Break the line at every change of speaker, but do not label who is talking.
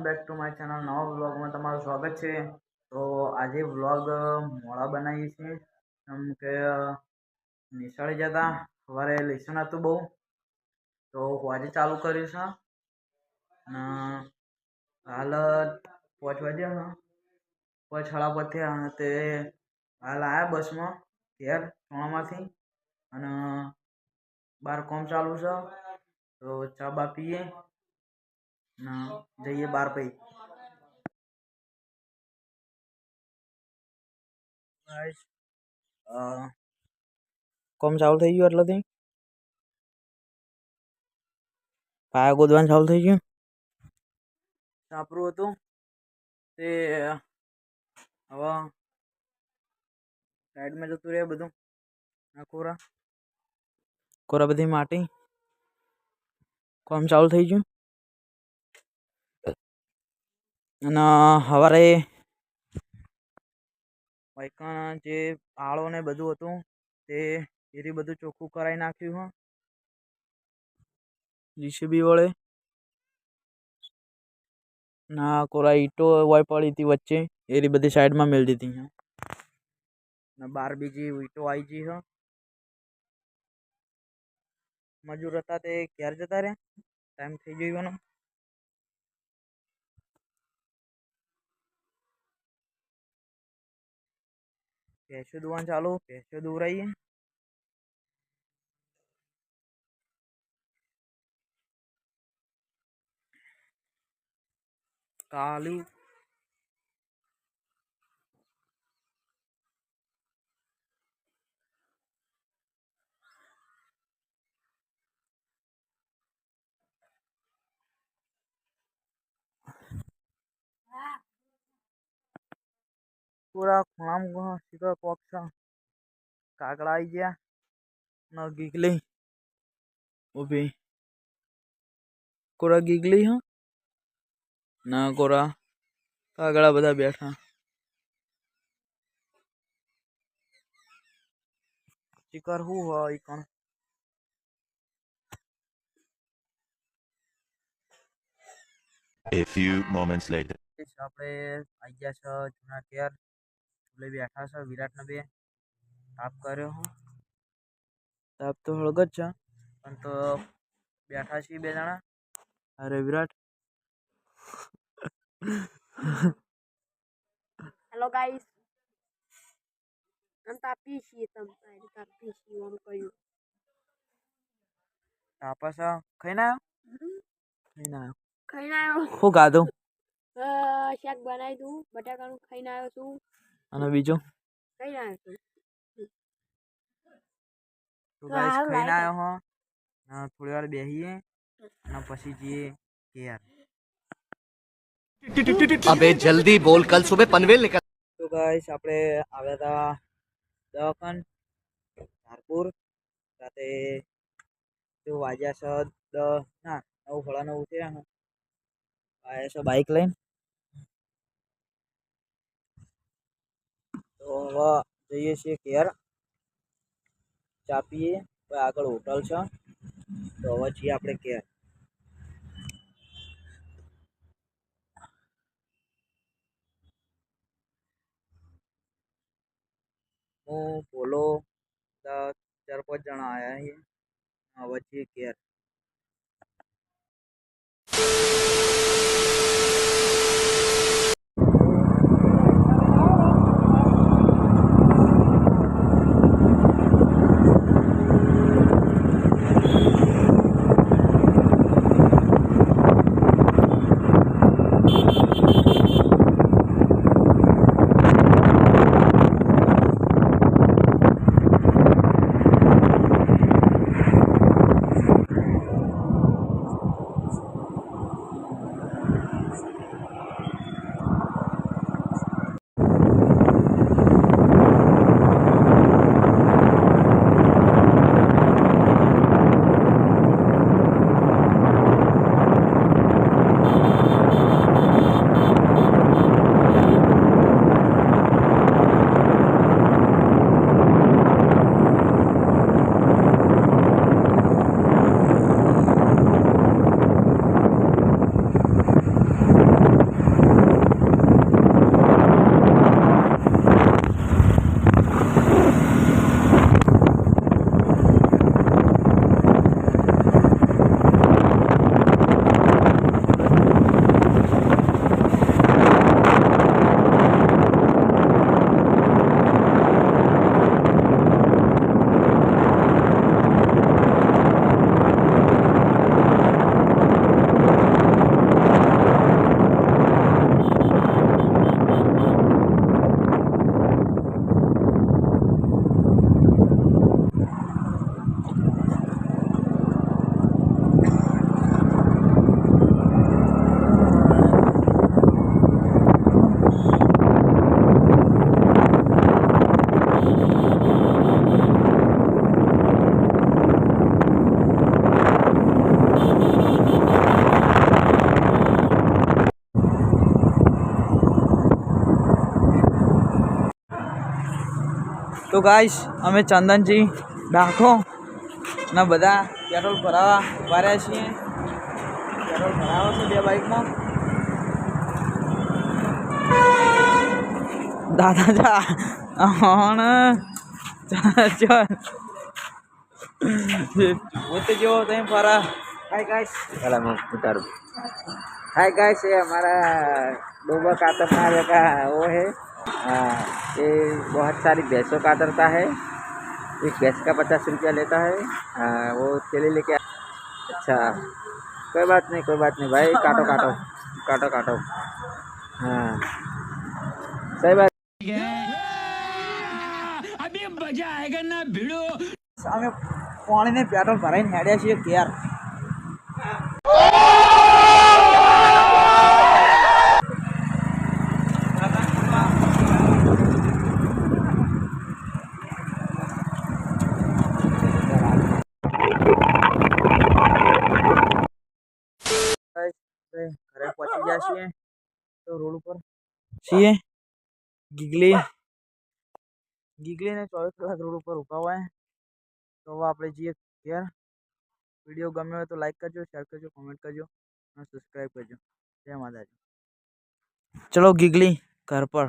Back to my channel. નવા વ્લોગમાં તમારું સ્વાગત છે. તો આજે વ્લોગ મોડા બનાવીએ છીએ કેમ કે નિશાળે જતા સવારે લેસન હતું બહુ, તો આજે ચાલુ કર્યું છે. અને હાલ 5 વાગ્યા, 5 સાડા 5 થયા અને તે હાલ આવ્યા બસમાં ઘેર ચોણામાંથી. અને બહાર કામ ચાલુ છે, તો ચા બા પીએ ના જઈએ બાર. પછી કોમ ચાલુ થઈ ગયું એટલેથી પાયા ગોદવાનું ચાલુ થઈ ગયું. સાપરું હતું તે હવે સાઈડમાં જતું રહે બધું. કોરા બધી માટી કોમ ચાલુ થઈ ગયું. અને સવારે વૈકણ જે આળો ને બધું હતું તે એરી બધું ચોખ્ખું કરાવી નાખ્યું. જીસીબી વડે ના કોરા ઈટો હોય પડી હતી વચ્ચે, એરી બધી સાઈડમાં મેળ દીધી. બાર બીજી ઈટો આવી ગઈ છે. મજૂર હતા તે ઘેર જતા રહ્યા, ટાઈમ થઈ ગયો. ભેંસો દોવાનું ચાલુ, ભેંસો દોરાઈએ. કાલું પૂરા ખૂણામાં સીધો પોક્ષ કાગડા આવી ગયા. ન ગીગલી ઉભી કોરા ગીગલી હ ના કોરા કાગડા બધા બેઠા. ચીકર હું હોય કણ
A few moments later.
આપણે આવી ગયા છે જૂના ઘેર. એટલે બેઠા છે વિરાટ ને બે તાપ કર્યો. તાપ તો હળગ જ છે પણ તો બેઠા છીએ બે જણા. અરે વિરાટ
હેલો ગાઈસ, हम तापी છીએ તાપી છીએ ઓમ કહ્યું
તાપસ ખાઈને આવ્યો.
ખાઈને આવ્યો
શું ગાધું?
શાક બનાવી દઉં બટાકાનું. ખાઈને આવ્યો છું.
અને બીજું
ખાઈને આવ્યો છું.
તો ગાઈસ ખાઈને આવ્યો હો. થોડી વાર બેહીએ અને પછી જઈએ ઘેર.
अबे जल्दी बोल, कल सुबह पनवेल निकल।
તો ગાઈસ આપણે આવ્યા હતા દવાખાન ધારપુર. રાતે જો વાગ્યા છે 9:30 થયા. આવ્યા છે બાઇક લઈને. તો હવે જઈએ છીએ ઘેર, ચા પીએ. આગળ હોટલ છે, તો હવે જઈએ આપણે ઘેર. હું બોલો 4-5 જણા આવ્યા છીએ. હવે જઈએ ઘેર. તો ગાઈસ અમે ચંદનજી ડાખો ના બધા પેટ્રોલ ભરાવા ઉભા રહ્યા છીએ. પેટ્રોલ ભરાવો છે 2 બાઇકમાં. દાદા જા હણ ચાલ પોતે જેવો તમે ફરા. हाय गाइस चला मैं उतारू. हाय गाइस ये हमारा डोबा कातरने का वो है. ये बहुत सारी भैंसों कातरता है. एक भैंस का 50 रुपया लेता है. वो चले लेके अच्छा कोई बात नहीं भाई. काटो काटो काटो काटो. हाँ सही बात. अभी मजा आएगा ना भिड़ो. અમે પાણીને પેટ્રોલ ભરાઈને હેડ્યા છીએ ઘેર. ઘરે પહોંચી ગયા છીએ તો રોડ ઉપર છીએ. ગીગલીને 24 કલાક રોડ ઉપર ઊભા હોય. તો હવે આપણે જઈએ ઘેર. વિડીયો ગમ્યો હોય તો લાઈક કરજો, શેર કરજો, કોમેન્ટ કરજો અને સબસ્ક્રાઈબ કરજો. જય માતાજી. ચલો ગીગલી ઘર પર.